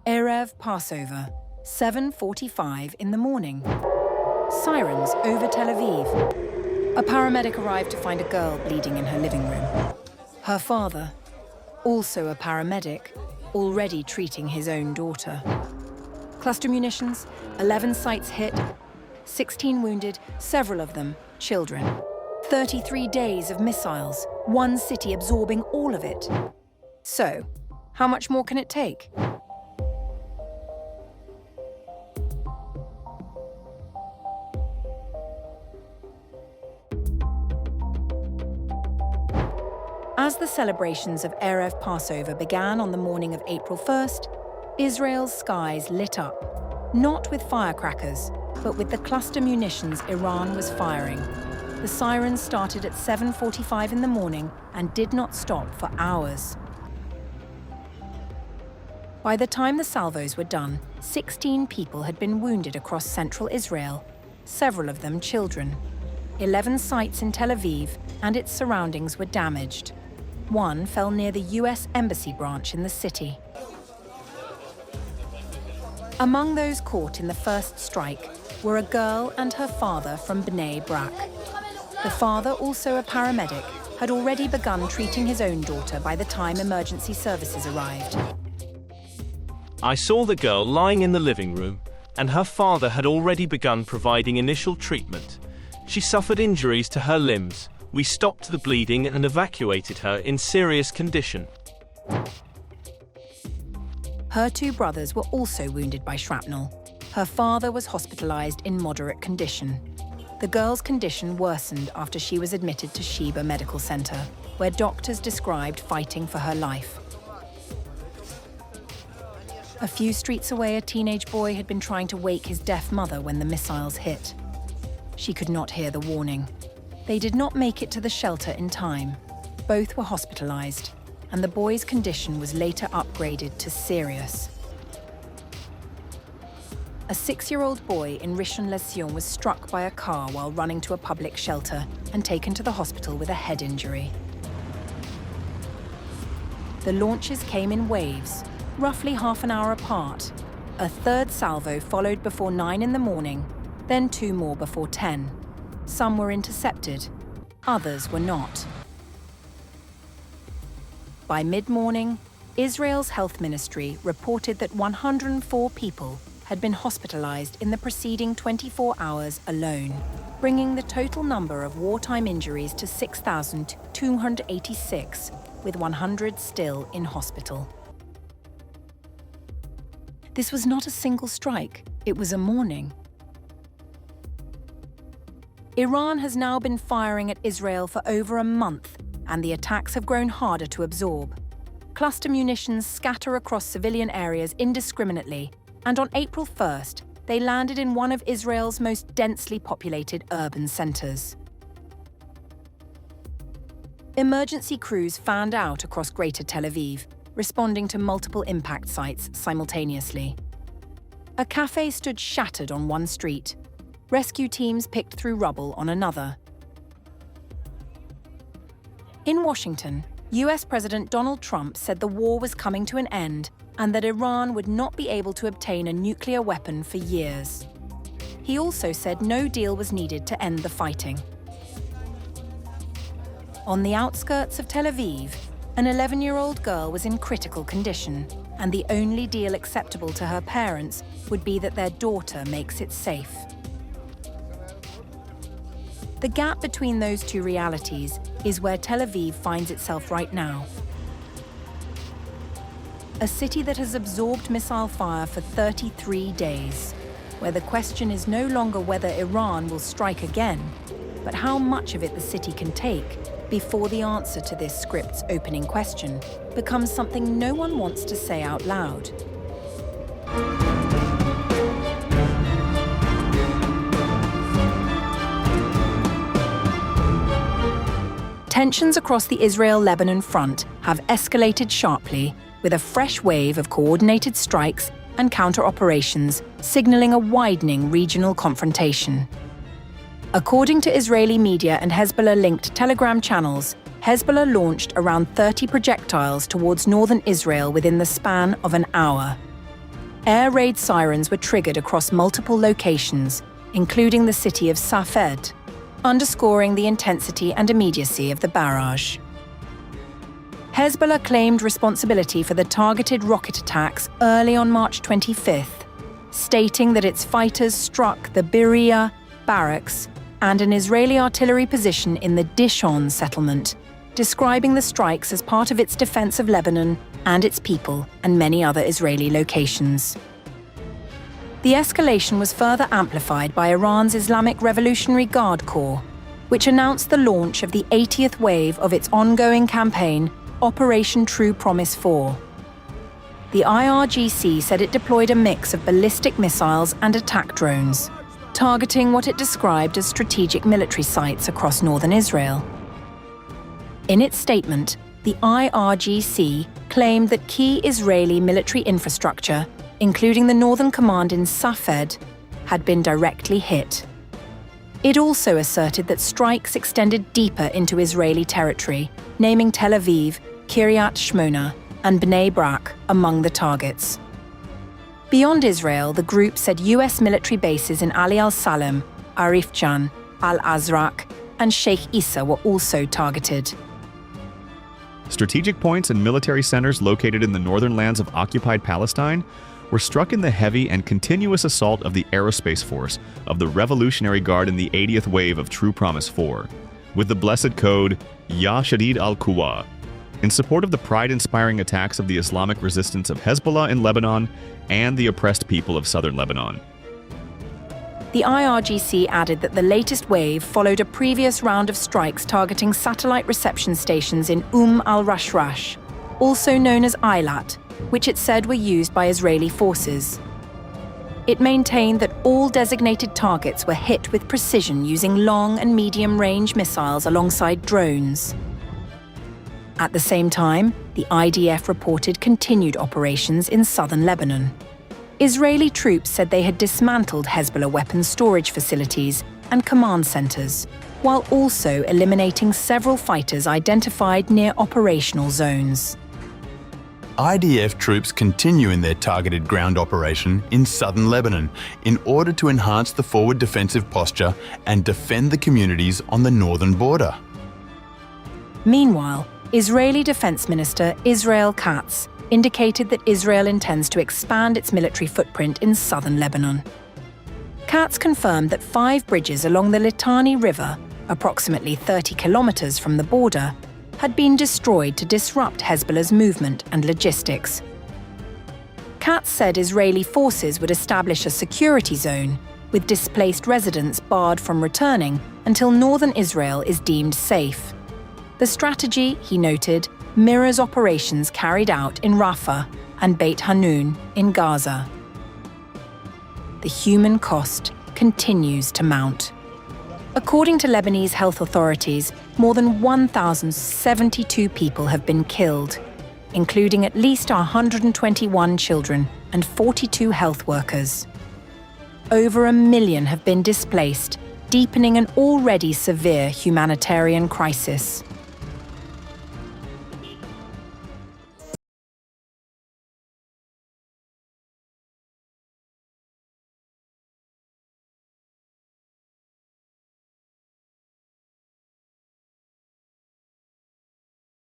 Erev Passover, 7:45 in the morning. Sirens over Tel Aviv. A paramedic arrived to find a girl bleeding in her living room. Her father, also a paramedic, already treating his own daughter. Cluster munitions, 11 sites hit, 16 wounded, several of them children. 33 days of missiles, one city absorbing all of it. So, how much more can it take? As the celebrations of Erev Passover began on the morning of April 1st, Israel's skies lit up, not with firecrackers, but with the cluster munitions Iran was firing. The sirens started at 7:45 in the morning and did not stop for hours. By the time the salvos were done, 16 people had been wounded across central Israel, several of them children. 11 sites in Tel Aviv and its surroundings were damaged. One fell near the US Embassy branch in the city. Among those caught in the first strike were a girl and her father from Bnei Brak. The father, also a paramedic, had already begun treating his own daughter by the time emergency services arrived. I saw the girl lying in the living room, and her father had already begun providing initial treatment. She suffered injuries to her limbs. We stopped the bleeding and evacuated her in serious condition. Her two brothers were also wounded by shrapnel. Her father was hospitalized in moderate condition. The girl's condition worsened after she was admitted to Sheba Medical Centre, where doctors described fighting for her life. A few streets away, a teenage boy had been trying to wake his deaf mother when the missiles hit. She could not hear the warning. They did not make it to the shelter in time. Both were hospitalized, and the boy's condition was later upgraded to serious. A 6-year-old boy in Rishon LeZion was struck by a car while running to a public shelter and taken to the hospital with a head injury. The launches came in waves, roughly half an hour apart. A third salvo followed before 9 in the morning, then 2 more before 10. Some were intercepted, others were not. By mid-morning, Israel's health ministry reported that 104 people had been hospitalized in the preceding 24 hours alone, bringing the total number of wartime injuries to 6,286, with 100 still in hospital. This was not a single strike, it was a morning. Iran has now been firing at Israel for over a month, and the attacks have grown harder to absorb. Cluster munitions scatter across civilian areas indiscriminately, and on April 1st, they landed in one of Israel's most densely populated urban centers. Emergency crews fanned out across Greater Tel Aviv, responding to multiple impact sites simultaneously. A cafe stood shattered on one street. Rescue teams picked through rubble on another. In Washington, US President Donald Trump said the war was coming to an end and that Iran would not be able to obtain a nuclear weapon for years. He also said no deal was needed to end the fighting. On the outskirts of Tel Aviv, an 11-year-old girl was in critical condition, and the only deal acceptable to her parents would be that their daughter makes it safe. The gap between those two realities is where Tel Aviv finds itself right now. A city that has absorbed missile fire for 33 days, where the question is no longer whether Iran will strike again, but how much of it the city can take before the answer to this script's opening question becomes something no one wants to say out loud. Tensions across the Israel-Lebanon front have escalated sharply, with a fresh wave of coordinated strikes and counter-operations signaling a widening regional confrontation. According to Israeli media and Hezbollah-linked Telegram channels, Hezbollah launched around 30 projectiles towards northern Israel within the span of an hour. air raid sirens were triggered across multiple locations, including the city of Safed, underscoring the intensity and immediacy of the barrage. Hezbollah claimed responsibility for the targeted rocket attacks early on March 25th, stating that its fighters struck the Berea barracks and an Israeli artillery position in the Dishon settlement, describing the strikes as part of its defense of Lebanon and its people and many other Israeli locations. The escalation was further amplified by Iran's Islamic Revolutionary Guard Corps, which announced the launch of the 80th wave of its ongoing campaign, Operation True Promise 4. The IRGC said it deployed a mix of ballistic missiles and attack drones, targeting what it described as strategic military sites across northern Israel. In its statement, the IRGC claimed that key Israeli military infrastructure, including the Northern Command in Safed, had been directly hit. It also asserted that strikes extended deeper into Israeli territory, naming Tel Aviv, Kiryat Shmona, and Bnei Brak among the targets. Beyond Israel, the group said US military bases in Ali al-Salem, Arif Jan, Al-Azraq, and Sheikh Issa were also targeted. Strategic points and military centers located in the northern lands of occupied Palestine were struck in the heavy and continuous assault of the Aerospace Force of the Revolutionary Guard in the 80th wave of True Promise 4, with the blessed code Ya Shadid al-Quwa, in support of the pride-inspiring attacks of the Islamic resistance of Hezbollah in Lebanon and the oppressed people of southern Lebanon. The IRGC added that the latest wave followed a previous round of strikes targeting satellite reception stations in al-Rashrash, also known as Eilat, which it said were used by Israeli forces. It maintained that all designated targets were hit with precision using long and medium-range missiles alongside drones. At the same time, the IDF reported continued operations in southern Lebanon. Israeli troops said they had dismantled Hezbollah weapons storage facilities and command centers, while also eliminating several fighters identified near operational zones. IDF troops continue in their targeted ground operation in southern Lebanon in order to enhance the forward defensive posture and defend the communities on the northern border. Meanwhile, Israeli Defense Minister Israel Katz indicated that Israel intends to expand its military footprint in southern Lebanon. Katz confirmed that 5 bridges along the Litani River, approximately 30 kilometers from the border, had been destroyed to disrupt Hezbollah's movement and logistics. Katz said Israeli forces would establish a security zone, with displaced residents barred from returning until northern Israel is deemed safe. The strategy, he noted, mirrors operations carried out in Rafah and Beit Hanun in Gaza. The human cost continues to mount. According to Lebanese health authorities, more than 1,072 people have been killed, including at least 121 children and 42 health workers. Over 1 million have been displaced, deepening an already severe humanitarian crisis.